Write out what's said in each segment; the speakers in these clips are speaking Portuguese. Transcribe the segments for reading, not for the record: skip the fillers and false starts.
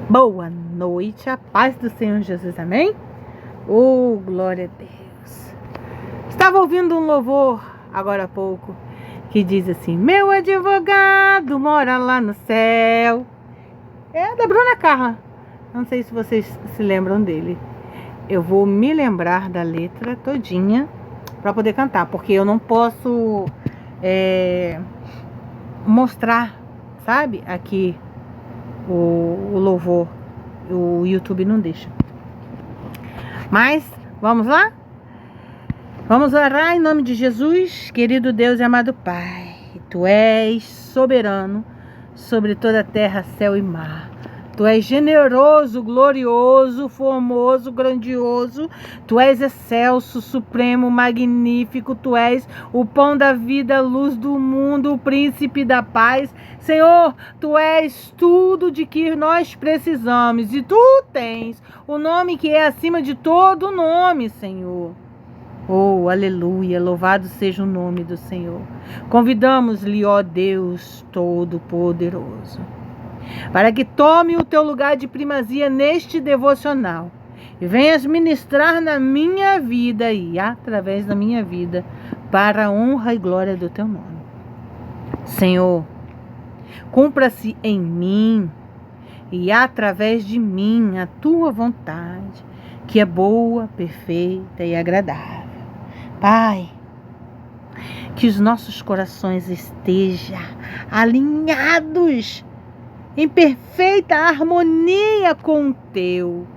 Boa noite, a paz do Senhor Jesus, amém? Oh, glória a Deus. Estava ouvindo um louvor agora há pouco que diz assim: meu advogado mora lá no céu. É da Bruna Carla. Não sei se vocês se lembram dele. Eu vou me lembrar da letra todinha para poder cantar, porque eu não posso mostrar, sabe, aqui o louvor, o YouTube não deixa. Mas vamos lá? Vamos orar em nome de Jesus. Querido Deus e amado Pai, Tu és soberano sobre toda a terra, céu e mar. Tu és generoso, glorioso, formoso, grandioso. Tu és excelso, supremo, magnífico. Tu és o pão da vida, a luz do mundo, o príncipe da paz. Senhor, Tu és tudo de que nós precisamos. E Tu tens o nome que é acima de todo nome, Senhor. Oh, aleluia, louvado seja o nome do Senhor. Convidamos-lhe, ó Deus Todo-Poderoso, para que tome o teu lugar de primazia neste devocional e venhas ministrar na minha vida e através da minha vida, para a honra e glória do teu nome. Senhor, cumpra-se em mim e através de mim a tua vontade, que é boa, perfeita e agradável. Pai, que os nossos corações estejam alinhados em perfeita harmonia com o Teu.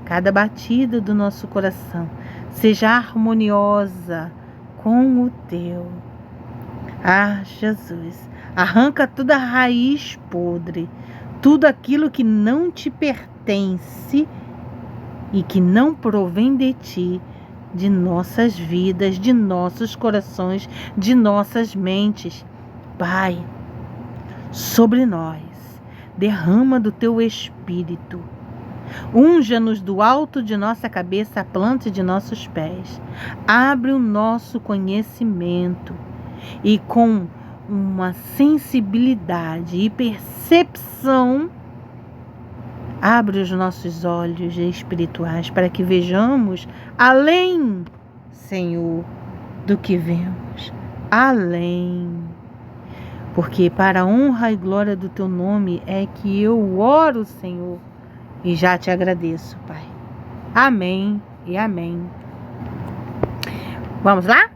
Cada batida do nosso coração seja harmoniosa com o Teu. Ah, Jesus, arranca toda a raiz podre, tudo aquilo que não te pertence e que não provém de Ti, de nossas vidas, de nossos corações, de nossas mentes. Pai, sobre nós, derrama do Teu Espírito. Unja-nos do alto de nossa cabeça à planta de nossos pés. Abre o nosso conhecimento e com uma sensibilidade e percepção, abre os nossos olhos espirituais para que vejamos além, Senhor, do que vemos. Além. Porque para a honra e glória do Teu nome é que eu oro, Senhor, e já te agradeço, Pai. Amém e amém. Vamos lá?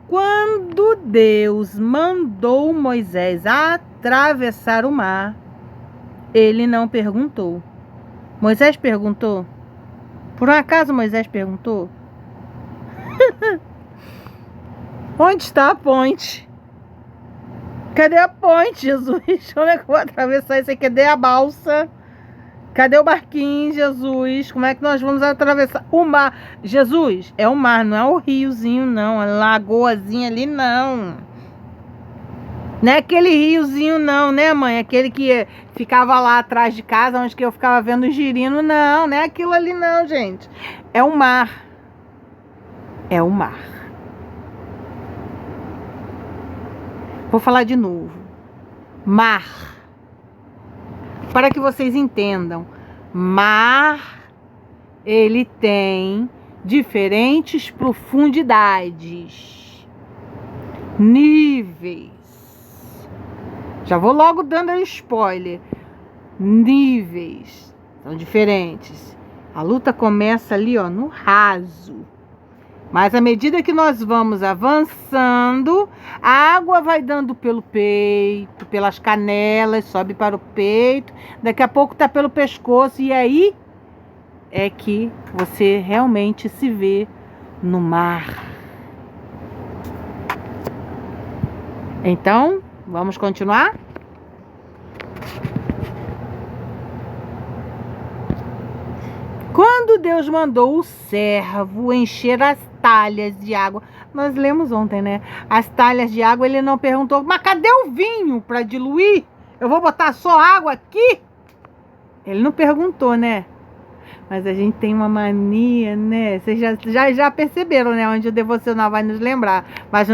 Quando Deus mandou Moisés atravessar o mar, ele não perguntou. Moisés perguntou? Por um acaso Moisés perguntou? Onde está a ponte? Cadê a ponte, Jesus? Como é que eu vou atravessar isso aqui? Cadê a balsa? Cadê o barquinho, Jesus? Como é que nós vamos atravessar o mar? Jesus, é o mar, não é o riozinho, não. A lagoazinha ali, não. Não é aquele riozinho não, né, mãe? Aquele que ficava lá atrás de casa, onde que eu ficava vendo o girino. Não, não é aquilo ali não, gente. É o mar. É o mar. Vou falar de novo. Mar. Para que vocês entendam. Mar, ele tem diferentes profundidades. Níveis. Já vou logo dando spoiler. Níveis são diferentes. A luta começa ali, ó, no raso. Mas à medida que nós vamos avançando, a água vai dando pelo peito, pelas canelas, sobe para o peito. Daqui a pouco tá pelo pescoço. E aí é que você realmente se vê no mar. Então, vamos continuar? Quando Deus mandou o servo encher as talhas de água, nós lemos ontem, né? As talhas de água, ele não perguntou, mas cadê o vinho para diluir? Eu vou botar só água aqui? Ele não perguntou, né? Mas a gente tem uma mania, né? Vocês já perceberam, né? Onde o devocional vai nos lembrar. Vai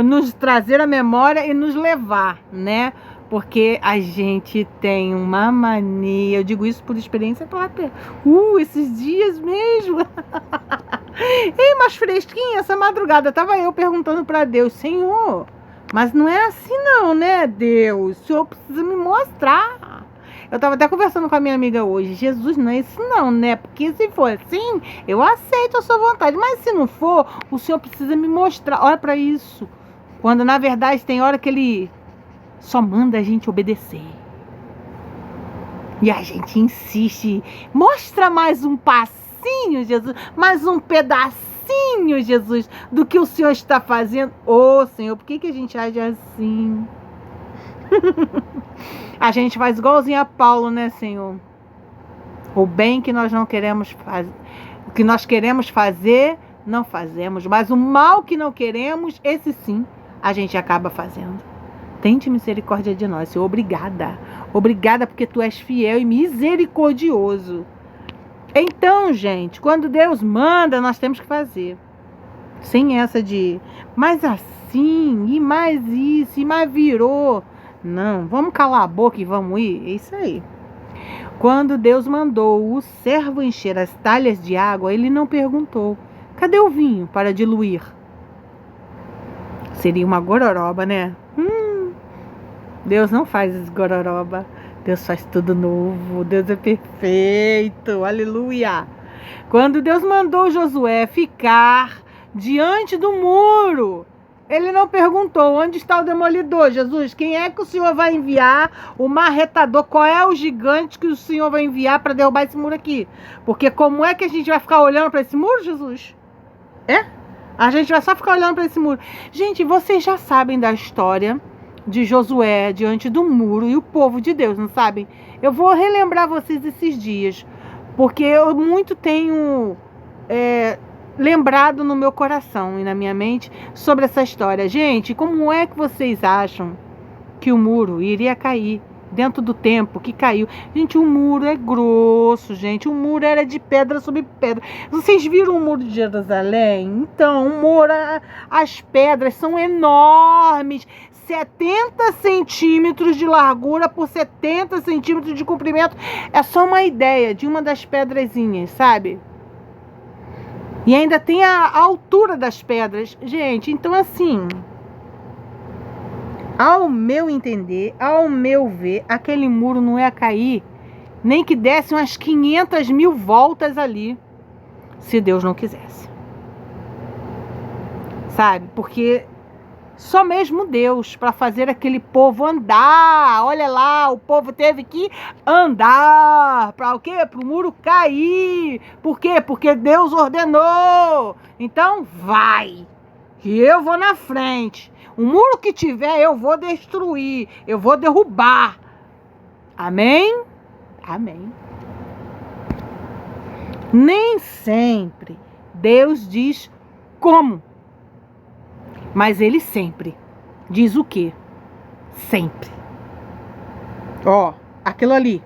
nos trazer a memória e nos levar, né? Porque a gente tem uma mania, eu digo isso por experiência própria. Esses dias mesmo. Ei, mas fresquinha, essa madrugada, tava eu perguntando para Deus, Senhor, mas não é assim não, né, Deus? O Senhor precisa me mostrar. Eu tava até conversando com a minha amiga hoje, Jesus, não é isso não, né? Porque se for assim, eu aceito a sua vontade. Mas se não for, o Senhor precisa me mostrar. Olha para isso. Quando na verdade tem hora que Ele só manda a gente obedecer. E a gente insiste. Mostra mais um passinho, Jesus. Mais um pedacinho, Jesus, do que o Senhor está fazendo. Senhor, por que a gente age assim? A gente faz igualzinho a Paulo, né, Senhor? O bem que nós não queremos fazer, o que nós queremos fazer, não fazemos. Mas o mal que não queremos, esse sim, a gente acaba fazendo. Tente misericórdia de nós, Senhor. Obrigada. Obrigada porque Tu és fiel e misericordioso. Então, gente, quando Deus manda, nós temos que fazer. Sem essa de, mais assim, e mais isso, e mais virou. Não, vamos calar a boca e vamos ir. É isso aí. Quando Deus mandou o servo encher as talhas de água, Ele não perguntou, cadê o vinho para diluir? Seria uma gororoba, né? Deus não faz gororoba. Deus faz tudo novo. Deus é perfeito. Aleluia. Quando Deus mandou Josué ficar diante do muro, Ele não perguntou, onde está o demolidor? Jesus, quem é que o Senhor vai enviar? O marretador, qual é o gigante que o Senhor vai enviar para derrubar esse muro aqui? Porque como é que a gente vai ficar olhando para esse muro, Jesus? A gente vai só ficar olhando para esse muro. Gente, vocês já sabem da história de Josué diante do muro e o povo de Deus, não sabem? Eu vou relembrar vocês esses dias, porque eu muito tenho lembrado no meu coração e na minha mente sobre essa história. Gente, como é que vocês acham que o muro iria cair dentro do tempo que caiu? Gente, o muro é grosso, gente. O muro era de pedra sobre pedra. Vocês viram o muro de Jerusalém? Então, o muro, as pedras são enormes. 70 centímetros de largura por 70 centímetros de comprimento. É só uma ideia de uma das pedrazinhas, sabe? E ainda tem a altura das pedras. Gente, então assim, ao meu entender, ao meu ver, aquele muro não ia cair, nem que desse umas 500 mil voltas ali, se Deus não quisesse. Sabe? Porque só mesmo Deus para fazer aquele povo andar. Olha lá, o povo teve que andar. Para o quê? Para o muro cair. Por quê? Porque Deus ordenou. Então vai, que eu vou na frente. O muro que tiver eu vou destruir. Eu vou derrubar. Amém? Amém. Nem sempre Deus diz como. Mas Ele sempre diz o quê? Sempre. Aquilo ali.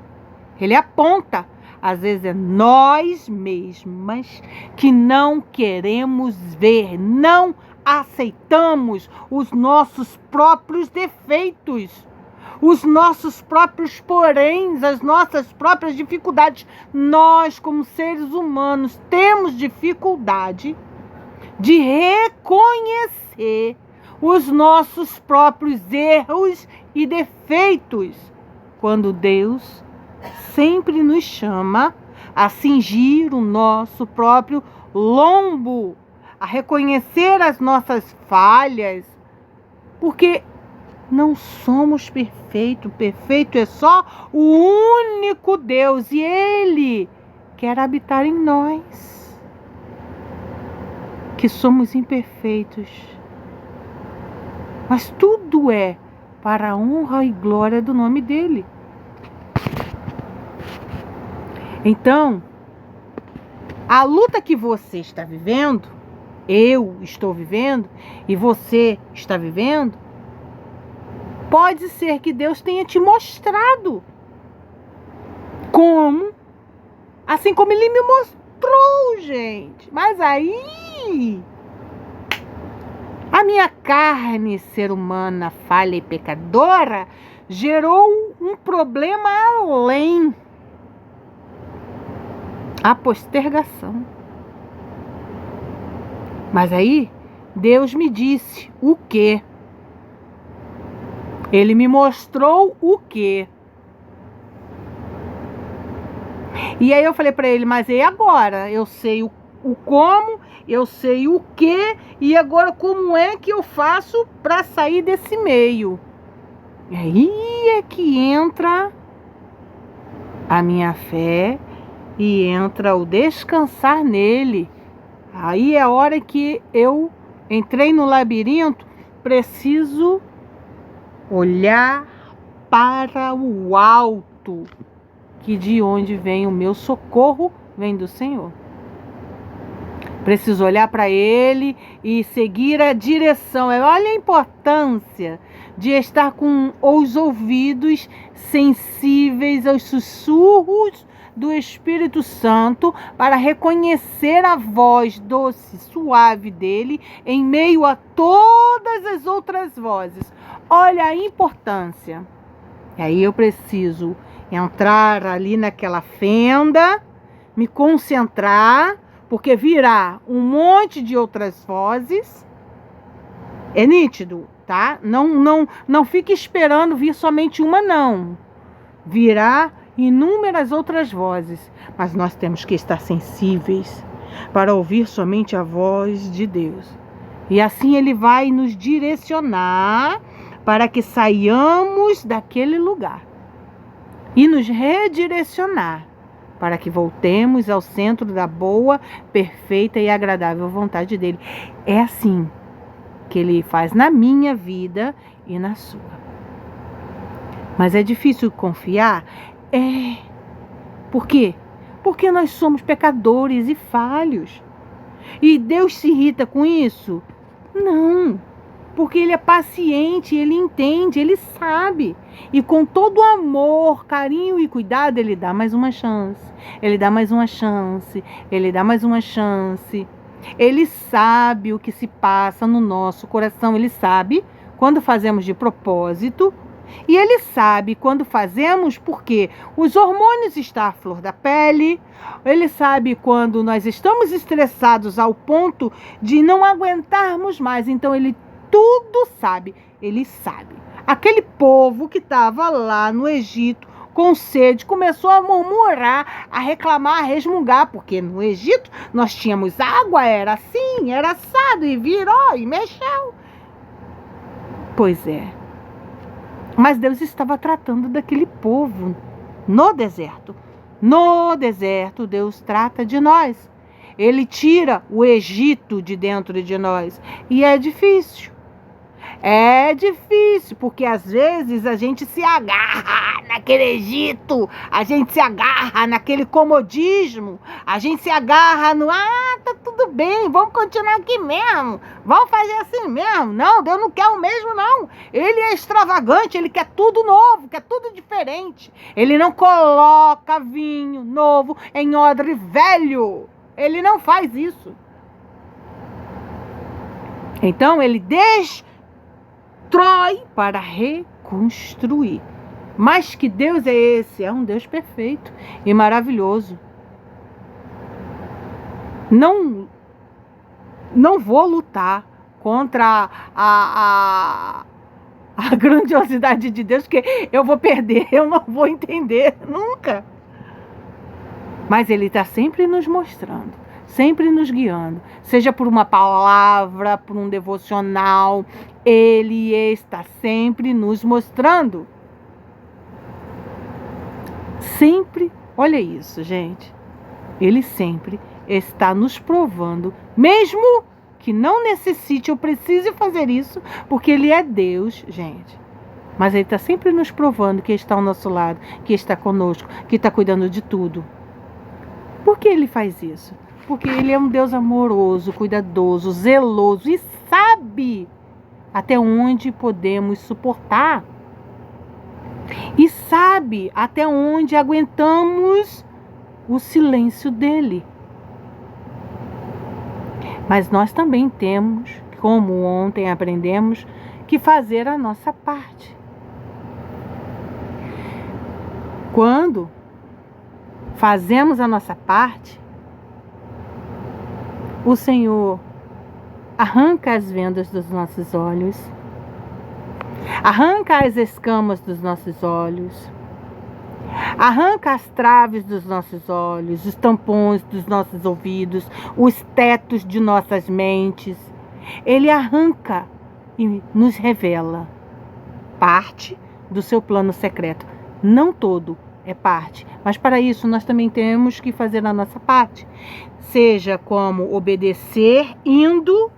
Ele aponta. Às vezes é nós mesmas que não queremos ver, não aceitamos os nossos próprios defeitos, os nossos próprios poréns, as nossas próprias dificuldades. Nós, como seres humanos, temos dificuldade de reconhecer os nossos próprios erros e defeitos, quando Deus sempre nos chama a cingir o nosso próprio lombo, a reconhecer as nossas falhas, porque não somos perfeitos. Perfeito é só o único Deus, e Ele quer habitar em nós, que somos imperfeitos. Mas tudo é para a honra e glória do nome dEle. Então, a luta que você está vivendo, eu estou vivendo e você está vivendo, pode ser que Deus tenha te mostrado como, assim como Ele me mostrou, gente. Mas aí, a minha carne ser humana, falha e pecadora, gerou um problema além. A postergação. Mas aí, Deus me disse o quê? Ele me mostrou o quê? E aí eu falei para ele, mas e agora? Eu sei o como, eu sei o quê, e agora como é que eu faço para sair desse meio? E aí é que entra a minha fé e entra o descansar nele. Aí é a hora que eu entrei no labirinto, preciso olhar para o alto, que de onde vem o meu socorro, vem do Senhor. Preciso olhar para Ele e seguir a direção. Olha a importância de estar com os ouvidos sensíveis aos sussurros do Espírito Santo para reconhecer a voz doce, suave dele em meio a todas as outras vozes. Olha a importância. E aí eu preciso entrar ali naquela fenda, me concentrar, porque virá um monte de outras vozes. É nítido, tá? Não fique esperando vir somente uma, não. Virá inúmeras outras vozes, mas nós temos que estar sensíveis para ouvir somente a voz de Deus. E assim Ele vai nos direcionar para que saiamos daquele lugar e nos redirecionar para que voltemos ao centro da boa, perfeita e agradável vontade dele. É assim que Ele faz na minha vida e na sua. Mas é difícil confiar? É. Por quê? Porque nós somos pecadores e falhos. E Deus se irrita com isso? Não. Porque Ele é paciente, Ele entende, Ele sabe. E com todo amor, carinho e cuidado, Ele dá mais uma chance. Ele dá mais uma chance. Ele dá mais uma chance. Ele sabe o que se passa no nosso coração. Ele sabe quando fazemos de propósito. E Ele sabe quando fazemos porque os hormônios estão à flor da pele. Ele sabe quando nós estamos estressados ao ponto de não aguentarmos mais. Então Ele tudo sabe. Ele sabe. Aquele povo que estava lá no Egito com sede começou a murmurar, a reclamar, a resmungar, porque no Egito nós tínhamos água, era assim, era assado, e virou, e mexeu. Pois é. Mas Deus estava tratando daquele povo no deserto. No deserto, Deus trata de nós. Ele tira o Egito de dentro de nós. E é difícil. É difícil, porque às vezes a gente se agarra naquele Egito, a gente se agarra naquele comodismo, a gente se agarra no, tá tudo bem, vamos continuar aqui mesmo, vamos fazer assim mesmo. Não, Deus não quer o mesmo não, Ele é extravagante, Ele quer tudo novo, quer tudo diferente. Ele não coloca vinho novo em odre velho, Ele não faz isso. Então Ele destrói para reconstruir. Mas que Deus é esse? É um Deus perfeito e maravilhoso. Não vou lutar contra a grandiosidade de Deus, porque eu vou perder, eu não vou entender nunca. Mas Ele está sempre nos mostrando, sempre nos guiando, seja por uma palavra, por um devocional, Ele está sempre nos mostrando. Sempre, olha isso, gente. Ele sempre está nos provando, mesmo que não necessite ou precise fazer isso, porque Ele é Deus, gente. Mas Ele está sempre nos provando que está ao nosso lado, que está conosco, que está cuidando de tudo. Por que Ele faz isso? Porque Ele é um Deus amoroso, cuidadoso, zeloso e sabe até onde podemos suportar. E sabe até onde aguentamos o silêncio dele. Mas nós também temos, como ontem aprendemos, que fazer a nossa parte. Quando fazemos a nossa parte, o Senhor arranca as vendas dos nossos olhos, arranca as escamas dos nossos olhos, arranca as traves dos nossos olhos, os tampões dos nossos ouvidos, os tetos de nossas mentes. Ele arranca e nos revela parte do seu plano secreto. Não todo é parte, mas para isso nós também temos que fazer a nossa parte. Seja como obedecer indo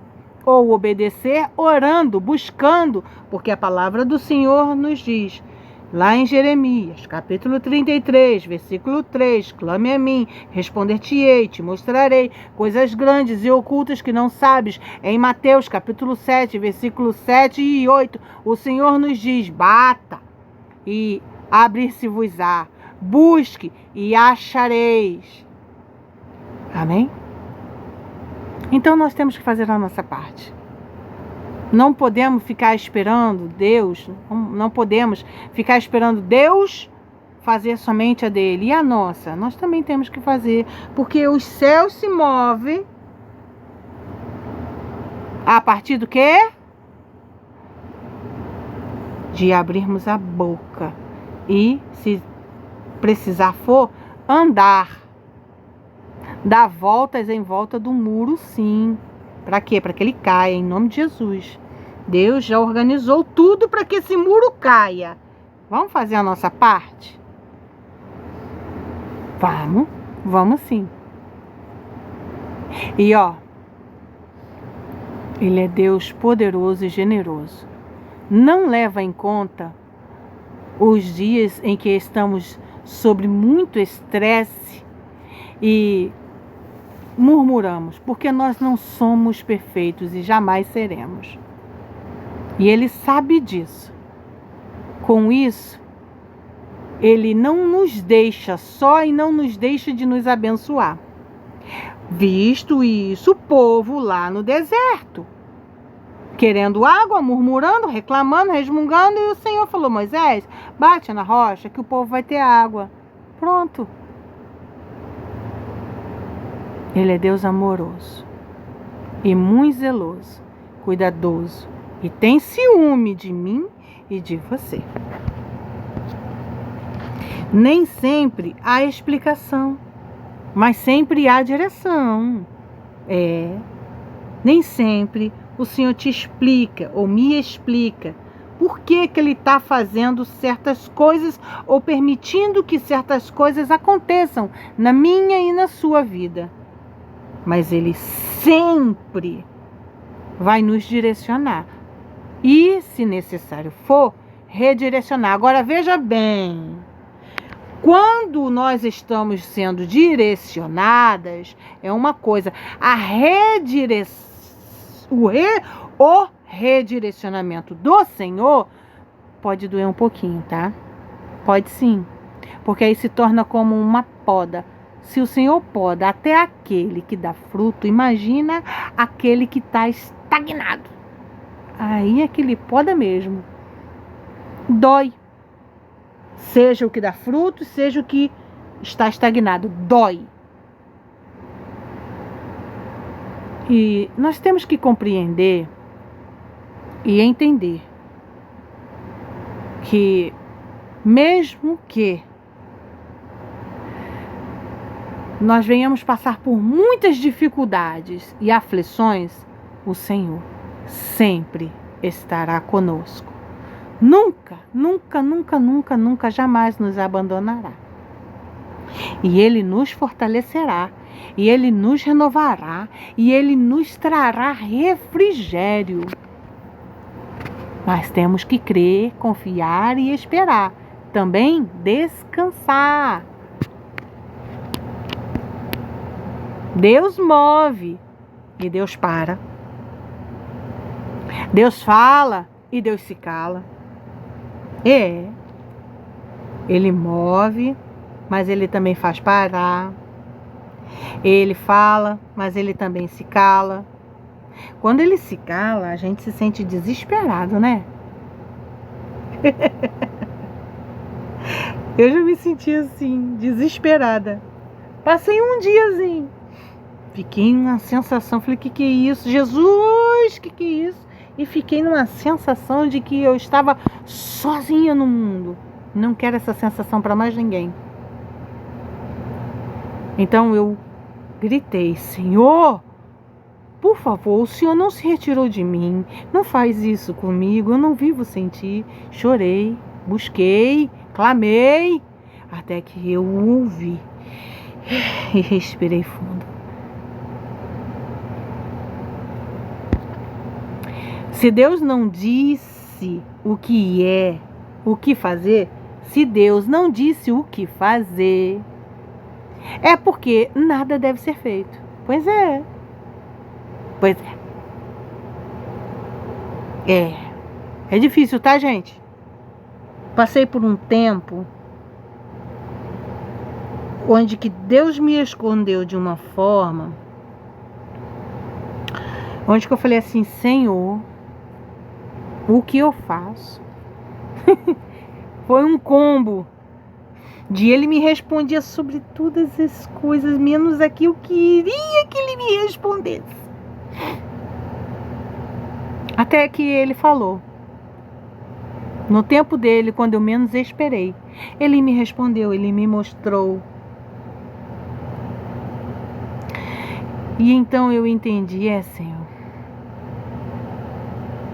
ou obedecer orando, buscando, porque a palavra do Senhor nos diz, lá em Jeremias, capítulo 33, versículo 3, clame a mim, responder-te-ei, te mostrarei coisas grandes e ocultas que não sabes. Em Mateus, capítulo 7, versículo 7 e 8, o Senhor nos diz, bata e abrir-se-vos-á, busque e achareis. Amém? Então nós temos que fazer a nossa parte. Não podemos ficar esperando Deus, não podemos ficar esperando Deus fazer somente a dele. E a nossa? Nós também temos que fazer, porque os céus se movem a partir do quê? De abrirmos a boca e, se precisar for, andar. Dar voltas em volta do muro, sim. Para quê? Para que ele caia, em nome de Jesus. Deus já organizou tudo para que esse muro caia. Vamos fazer a nossa parte? Vamos sim. E Ele é Deus poderoso e generoso. Não leva em conta os dias em que estamos sob muito estresse e murmuramos, porque nós não somos perfeitos e jamais seremos. E Ele sabe disso. Com isso, Ele não nos deixa só e não nos deixa de nos abençoar. Visto isso, o povo lá no deserto, querendo água, murmurando, reclamando, resmungando, e o Senhor falou, Moisés, bate na rocha que o povo vai ter água. Pronto. Ele é Deus amoroso e muito zeloso, cuidadoso e tem ciúme de mim e de você. Nem sempre há explicação, mas sempre há direção. Nem sempre o Senhor te explica ou me explica por que Ele está fazendo certas coisas ou permitindo que certas coisas aconteçam na minha e na sua vida. Mas Ele sempre vai nos direcionar. E, se necessário for, redirecionar. Agora, veja bem. Quando nós estamos sendo direcionadas, é uma coisa. O redirecionamento do Senhor pode doer um pouquinho, tá? Pode sim. Porque aí se torna como uma poda. Se o Senhor poda até aquele que dá fruto, imagina aquele que está estagnado. Aí é que ele poda mesmo. Dói. Seja o que dá fruto, seja o que está estagnado. Dói. E nós temos que compreender e entender que mesmo que nós venhamos passar por muitas dificuldades e aflições, o Senhor sempre estará conosco. Nunca, nunca, nunca, nunca, nunca, jamais nos abandonará. E Ele nos fortalecerá, e Ele nos renovará, e Ele nos trará refrigério. Mas temos que crer, confiar e esperar. Também descansar. Deus move e Deus para. Deus fala e Deus se cala. Ele move, mas Ele também faz parar. Ele fala, mas Ele também se cala. Quando Ele se cala, a gente se sente desesperado, né? Eu já me senti assim, desesperada. Passei um diazinho. Fiquei numa sensação, falei, que é isso? Jesus, que é isso? E fiquei numa sensação de que eu estava sozinha no mundo. Não quero essa sensação para mais ninguém. Então eu gritei, Senhor, por favor, o Senhor não se retirou de mim. Não faz isso comigo, eu não vivo sem ti. Chorei, busquei, clamei, até que eu ouvi e respirei fundo. Se Deus não disse o que é, o que fazer, se Deus não disse o que fazer, é porque nada deve ser feito. Pois é. Pois é. É difícil, tá, gente? Passei por um tempo onde que Deus me escondeu de uma forma, onde que eu falei assim, Senhor, o que eu faço? Foi um combo de ele me respondia sobre todas as coisas, menos a que eu queria que ele me respondesse. Até que ele falou. No tempo dele, quando eu menos esperei, ele me respondeu, ele me mostrou. E então eu entendi, Senhor,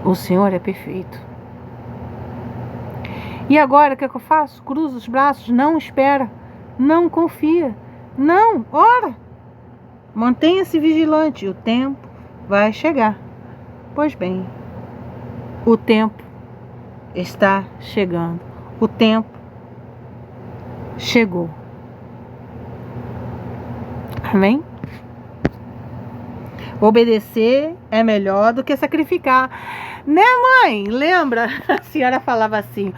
o Senhor é perfeito. E agora, o que é que eu faço? Cruzo os braços, não espera, não confia, não, ora. Mantenha-se vigilante, o tempo vai chegar. Pois bem, o tempo está chegando. O tempo chegou. Amém? Obedecer é melhor do que sacrificar. Né, mãe? Lembra? A senhora falava assim,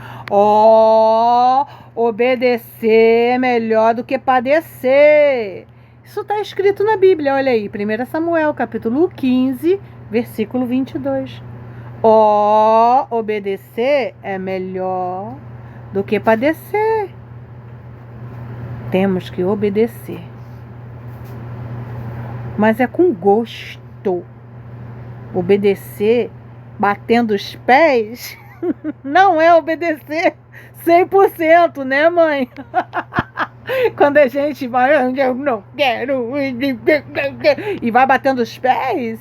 obedecer é melhor do que padecer. Isso está escrito na Bíblia, olha aí, 1 Samuel, capítulo 15, versículo 22. Obedecer é melhor do que padecer. Temos que obedecer. Mas é com gosto. Obedecer batendo os pés não é obedecer 100%, né, mãe? Quando a gente vai, eu não quero, e vai batendo os pés,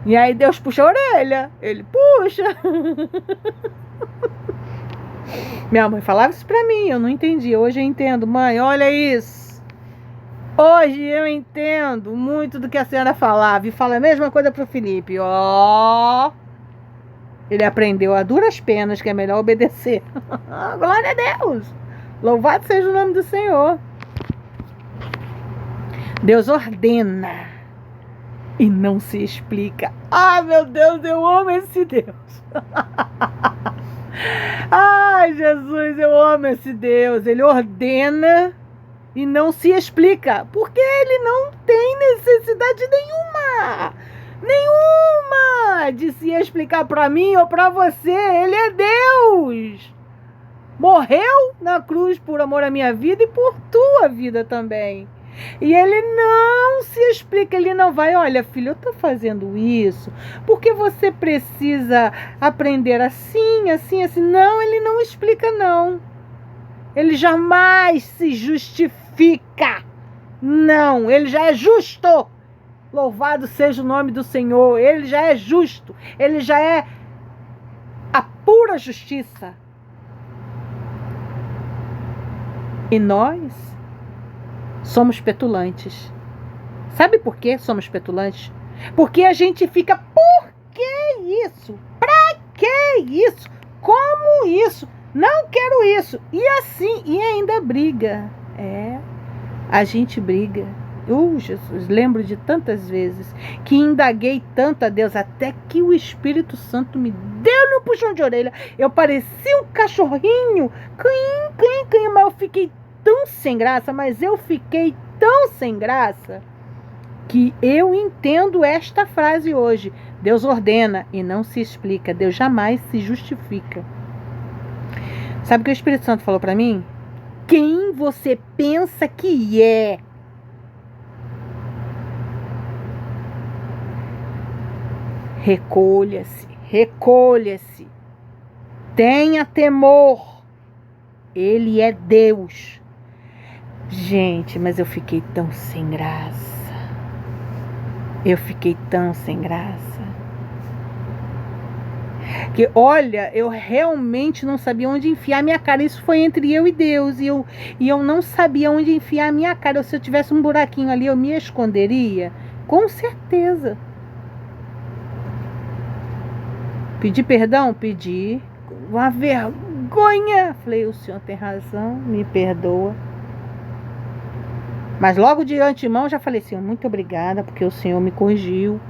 e aí Deus puxa a orelha, ele puxa. Minha mãe falava isso pra mim, eu não entendia. Hoje eu entendo, mãe, olha isso. Hoje eu entendo muito do que a senhora falava. E fala a mesma coisa pro Felipe. Ele aprendeu a duras penas que é melhor obedecer. Glória a Deus. Louvado seja o nome do Senhor. Deus ordena e não se explica. Ah, meu Deus, eu amo esse Deus. Ai, Jesus, eu amo esse Deus. Ele ordena e não se explica, porque ele não tem necessidade nenhuma de se explicar para mim ou para você. Ele é Deus. Morreu na cruz por amor à minha vida e por tua vida também. E ele não se explica, ele não vai, olha filho, eu estou fazendo isso porque você precisa aprender assim, assim, assim. Não, ele não explica não. Ele jamais se justifica. Não, ele já é justo. Louvado seja o nome do Senhor. Ele já é justo. Ele já é a pura justiça. E nós somos petulantes. Sabe por que somos petulantes? Porque a gente fica, por que isso? Pra que isso? Como isso? Não quero isso. E assim, e ainda briga. A gente briga. Jesus, lembro de tantas vezes que indaguei tanto a Deus, até que o Espírito Santo me deu no puxão de orelha. Eu parecia um cachorrinho, cãim, mas eu fiquei tão sem graça, que eu entendo esta frase hoje. Deus ordena e não se explica. Deus jamais se justifica. Sabe o que o Espírito Santo falou para mim? quem você pensa que é. Recolha-se, recolha-se. Tenha temor. Ele é Deus. Gente, mas eu fiquei tão sem graça. Eu fiquei tão sem graça. Que, olha, eu realmente não sabia onde enfiar minha cara. Isso foi entre eu e Deus. E eu não sabia onde enfiar minha cara. Se eu tivesse um buraquinho ali, eu me esconderia. Com certeza. Pedi perdão? Pedi. Uma vergonha. Falei, o senhor tem razão, me perdoa. Mas logo de antemão já falei, Senhor, muito obrigada, porque o Senhor me corrigiu.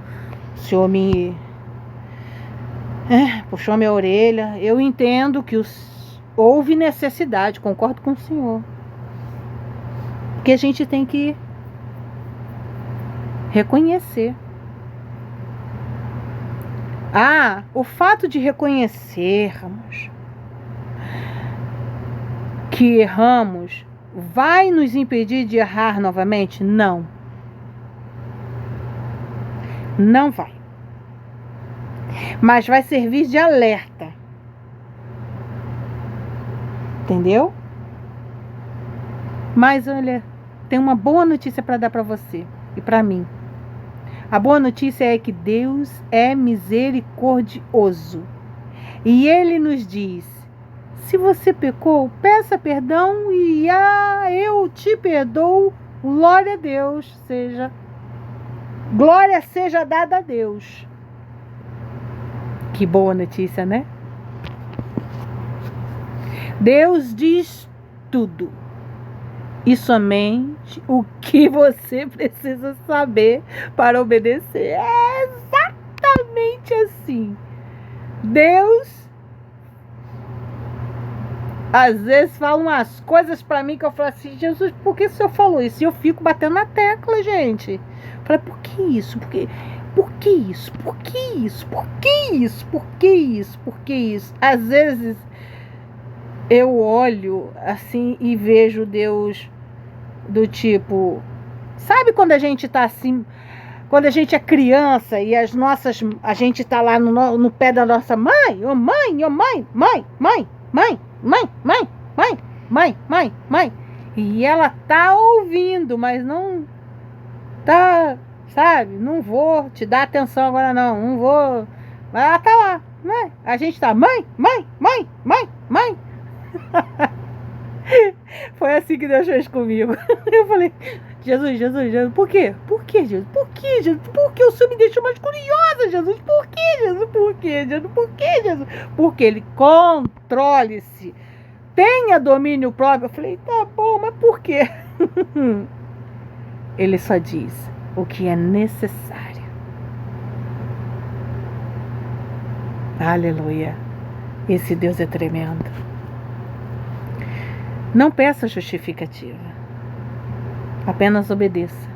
O Senhor me puxou a minha orelha. Eu entendo que houve necessidade, concordo com o Senhor. Porque a gente tem que reconhecer. O fato de reconhecermos que erramos vai nos impedir de errar novamente? Não. Não vai. Mas vai servir de alerta. Entendeu? Mas olha, tem uma boa notícia para dar para você e para mim. A boa notícia é que Deus é misericordioso. E Ele nos diz: se você pecou, peça perdão e eu te perdoo. Glória a Deus seja. Glória seja dada a Deus. Que boa notícia, né? Deus diz tudo. E somente o que você precisa saber para obedecer. É exatamente assim. Deus às vezes fala umas coisas para mim que eu falo assim, Jesus, por que o Senhor falou isso? E eu fico batendo na tecla, gente. Eu falo, por que isso? Por que isso? Por que isso? Por que isso? Por que isso? Por que isso? Às vezes eu olho assim e vejo Deus do tipo, sabe quando a gente tá assim, quando a gente é criança e a gente tá lá no pé da nossa mãe, ô mãe, mãe, e ela tá ouvindo, mas não tá, sabe, não vou te dar atenção agora não vou, mas ela tá lá, né? A gente tá, mãe. Foi assim que Deus fez comigo. Eu falei, Jesus, por quê? Por que, Jesus? Por que, Jesus? Por que o Senhor me deixou mais curiosa, Jesus? Por que, Jesus? Por que, Jesus? Por que, Jesus? Porque Ele controle-se. Tenha domínio próprio. Eu falei, tá bom, mas por quê? Ele só diz o que é necessário. Aleluia. Esse Deus é tremendo. Não peça justificativa. Apenas obedeça.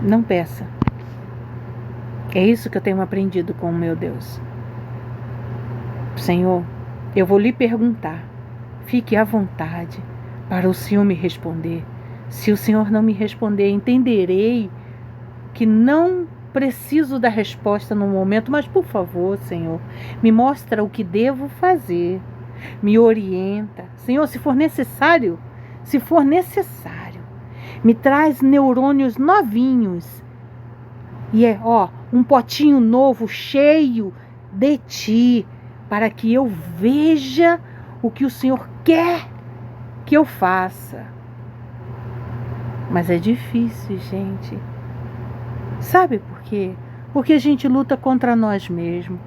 Não peça. É isso que eu tenho aprendido com o meu Deus. Senhor, eu vou lhe perguntar. Fique à vontade para o Senhor me responder. Se o Senhor não me responder, entenderei que não preciso da resposta no momento, mas por favor, Senhor, me mostra o que devo fazer. Me orienta. Senhor, se for necessário, me traz neurônios novinhos. E um potinho novo, cheio de Ti, para que eu veja o que o Senhor quer que eu faça. Mas é difícil, gente. Sabe por quê? Porque a gente luta contra nós mesmos.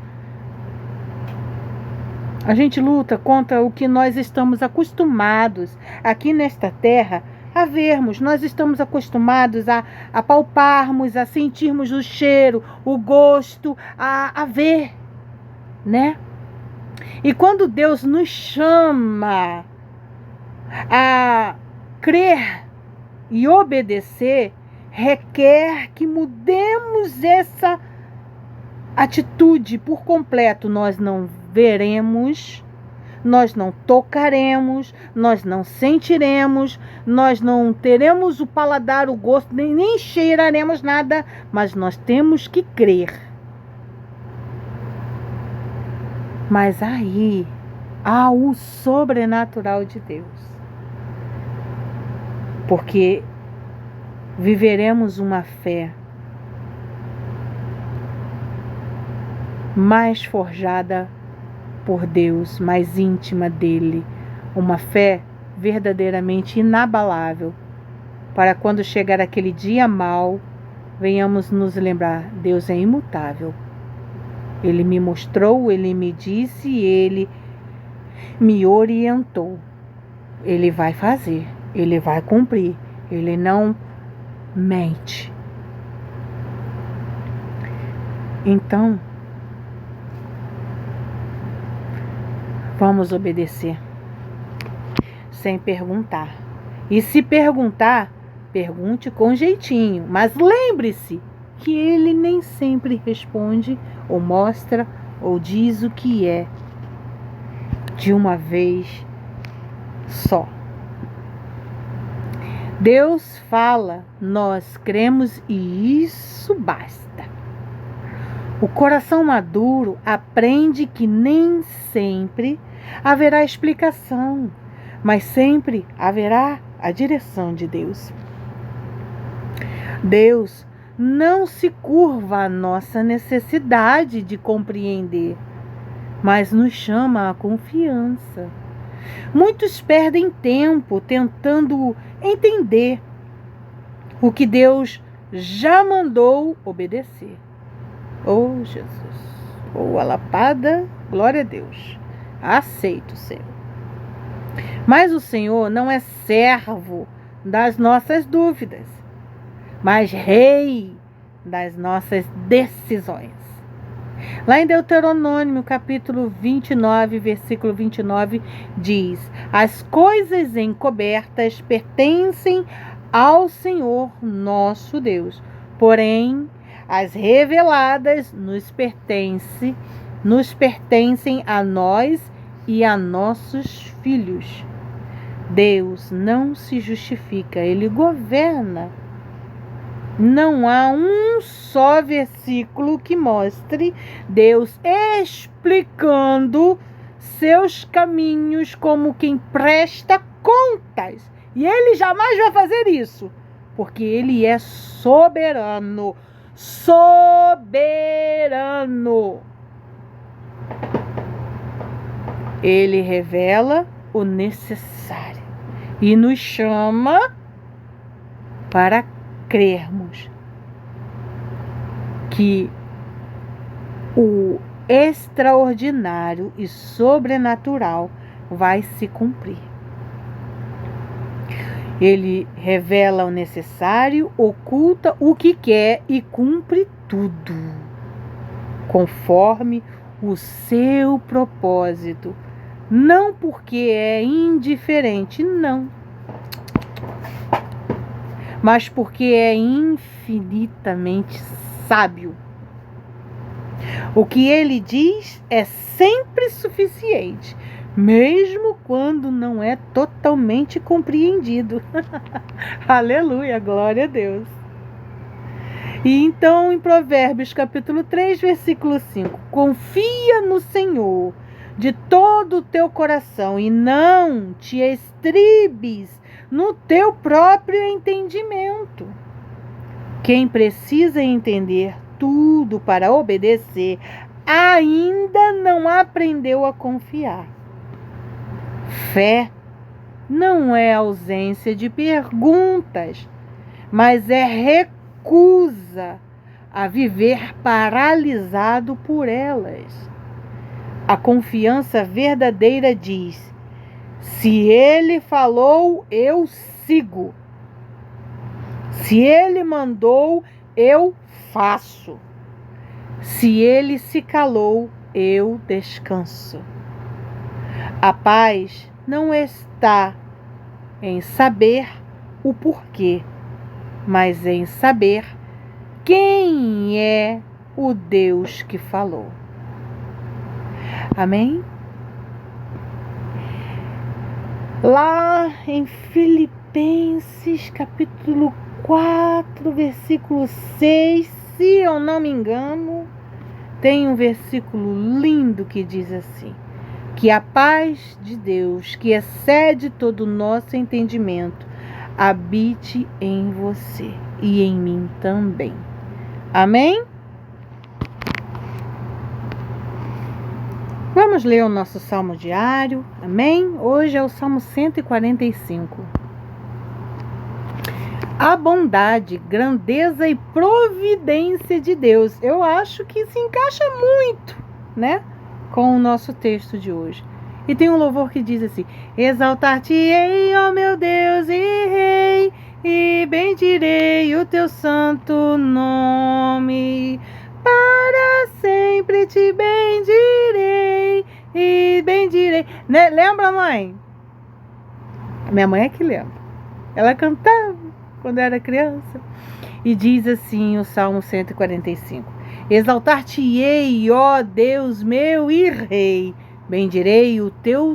A gente luta contra o que nós estamos acostumados aqui nesta terra a vermos. Nós estamos acostumados a palparmos, a sentirmos o cheiro, o gosto, a ver, né? E quando Deus nos chama a crer e obedecer, requer que mudemos essa atitude por completo. Nós não veremos, nós não tocaremos, nós não sentiremos, nós não teremos o paladar, o gosto, nem cheiraremos nada, mas nós temos que crer. Mas aí há o sobrenatural de Deus. Porque viveremos uma fé mais forjada por Deus, mais íntima dele, uma fé verdadeiramente inabalável, para quando chegar aquele dia mau, venhamos nos lembrar: Deus é imutável. Ele me mostrou, Ele me disse, Ele me orientou. Ele vai fazer, Ele vai cumprir, Ele não mente. Então, vamos obedecer, sem perguntar. E se perguntar, pergunte com jeitinho, mas lembre-se que Ele nem sempre responde, ou mostra, ou diz o que é, de uma vez só. Deus fala, nós cremos e isso basta. O coração maduro aprende que nem sempre haverá explicação, mas sempre haverá a direção de Deus. Deus não se curva à nossa necessidade de compreender, mas nos chama à confiança. Muitos perdem tempo tentando entender o que Deus já mandou obedecer. Oh, Jesus! Oh, alapada, glória a Deus! Aceito, Senhor. Mas o Senhor não é servo das nossas dúvidas, mas rei das nossas decisões. Lá em Deuteronômio, capítulo 29, versículo 29, diz: as coisas encobertas pertencem ao Senhor nosso Deus, porém as reveladas nos pertencem a nós e a nossos filhos. Deus não se justifica, Ele governa. Não há um só versículo que mostre Deus explicando seus caminhos como quem presta contas. E Ele jamais vai fazer isso, porque Ele é soberano. Soberano. Ele revela o necessário e nos chama para crermos que o extraordinário e sobrenatural vai se cumprir. Ele revela o necessário, oculta o que quer e cumpre tudo, conforme o seu propósito. Não porque é indiferente, não, mas porque é infinitamente sábio. O que ele diz é sempre suficiente, mesmo quando não é totalmente compreendido. Aleluia, glória a Deus. E então, em Provérbios capítulo 3, versículo 5, confia no Senhor de todo o teu coração e não te estribes no teu próprio entendimento. Quem precisa entender tudo para obedecer ainda não aprendeu a confiar. Fé não é ausência de perguntas, mas é recusa a viver paralisado por elas. A confiança verdadeira diz: se Ele falou, eu sigo. Se Ele mandou, eu faço. Se Ele se calou, eu descanso. A paz não está em saber o porquê, mas em saber quem é o Deus que falou. Amém? Lá em Filipenses, capítulo 4, versículo 6, se eu não me engano, tem um versículo lindo que diz assim: que a paz de Deus, que excede todo o nosso entendimento, habite em você e em mim também. Amém? Vamos ler o nosso salmo diário. Amém? Hoje é o salmo 145. A bondade, grandeza e providência de Deus. Eu acho que se encaixa muito, né, com o nosso texto de hoje. E tem um louvor que diz assim: exaltar-te-ei, ó meu Deus e Rei, e bendirei o teu santo nome. Para sempre te bendirei e bendirei. Né? Lembra, mãe? A minha mãe é que lembra. Ela cantava quando era criança. E diz assim o Salmo 145: exaltar-te-ei, ó Deus meu e Rei, bendirei o teu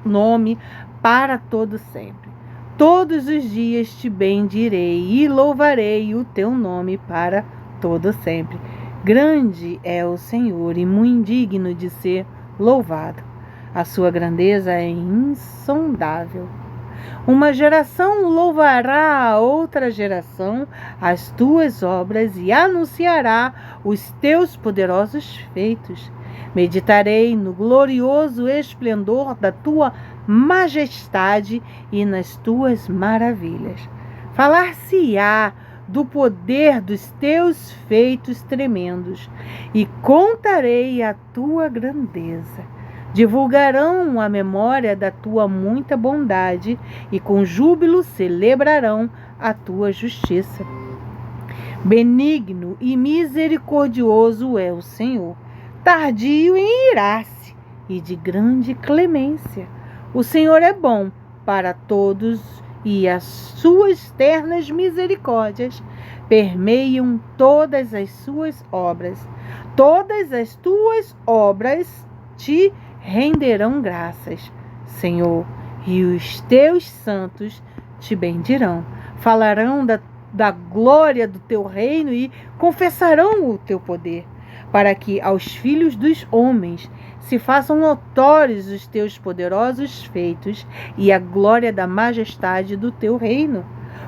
nome para todo sempre. Todos os dias te bendirei e louvarei o teu nome para todo sempre. Grande é o Senhor e muito digno de ser louvado. A sua grandeza é insondável. Uma geração louvará a outra geração as tuas obras e anunciará os teus poderosos feitos. Meditarei no glorioso esplendor da tua majestade e nas tuas maravilhas. Falar-se-á do poder dos teus feitos tremendos e contarei a tua grandeza. Divulgarão a memória da tua muita bondade e com júbilo celebrarão a tua justiça. Benigno e misericordioso é o Senhor, tardio em irar-se e de grande clemência. O Senhor é bom para todos e as suas ternas misericórdias permeiam todas as suas obras. Todas as tuas obras te renderão graças, Senhor, e os teus santos te bendirão. Falarão da glória do teu reino e confessarão o teu poder, para que aos filhos dos homens se façam notórios os teus poderosos feitos e a glória da majestade do teu reino.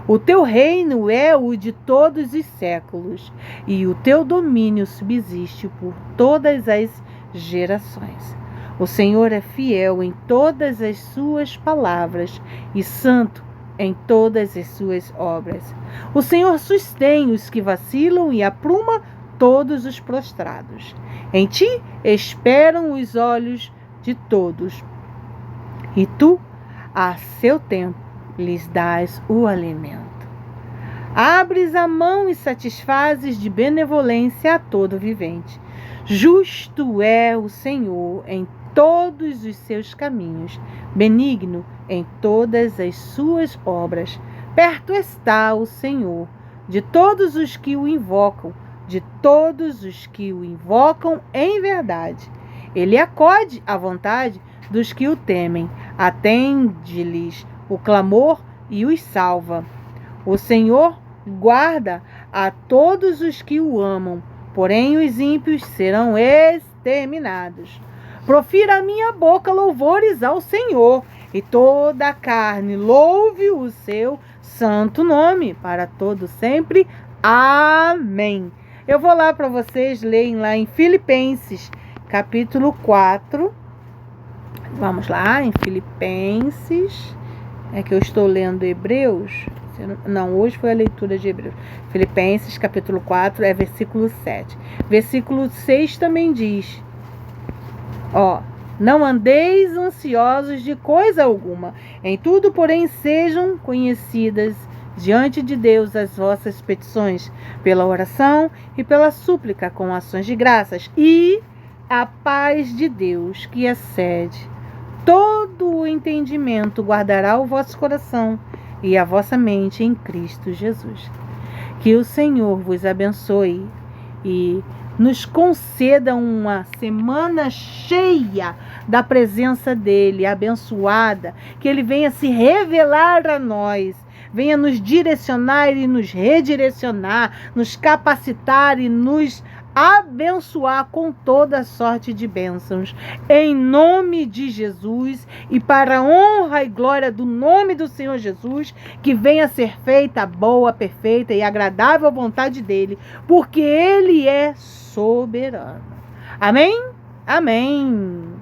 O teu reino é o de todos os séculos, e o teu domínio subsiste por todas as gerações. O Senhor é fiel em todas as suas palavras e santo em todas as suas obras. O Senhor sustém os que vacilam e apruma todos os prostrados. Em ti esperam os olhos de todos, e tu, a seu tempo, lhes dás o alimento. Abres a mão e satisfazes de benevolência a todo vivente. Justo é o Senhor em todos os seus caminhos, benigno em todas as suas obras. Perto está o Senhor de todos os que o invocam, de todos os que o invocam em verdade. Ele acode à vontade dos que o temem, atende-lhes o clamor e os salva. O Senhor guarda a todos os que o amam, porém os ímpios serão exterminados. Profira a minha boca louvores ao Senhor, e toda a carne louve o seu santo nome, para todo sempre. Amém. Eu vou lá para vocês lerem lá em Filipenses, capítulo 4. Vamos lá, em Filipenses. É que eu estou lendo Hebreus. Não, hoje foi a leitura de Hebreus. Filipenses, capítulo 4, é versículo 7. Versículo 6 também diz: não andeis ansiosos de coisa alguma. Em tudo, porém, sejam conhecidas diante de Deus as vossas petições, pela oração e pela súplica, com ações de graças. E a paz de Deus, que excede todo o entendimento, guardará o vosso coração e a vossa mente em Cristo Jesus. Que o Senhor vos abençoe e nos conceda uma semana cheia da presença dele, abençoada, que ele venha se revelar a nós, venha nos direcionar e nos redirecionar, nos capacitar e nos abençoar com toda sorte de bênçãos, em nome de Jesus, e para a honra e glória do nome do Senhor Jesus, que venha ser feita a boa, perfeita e agradável vontade dele, porque ele é soberano. Amém? Amém.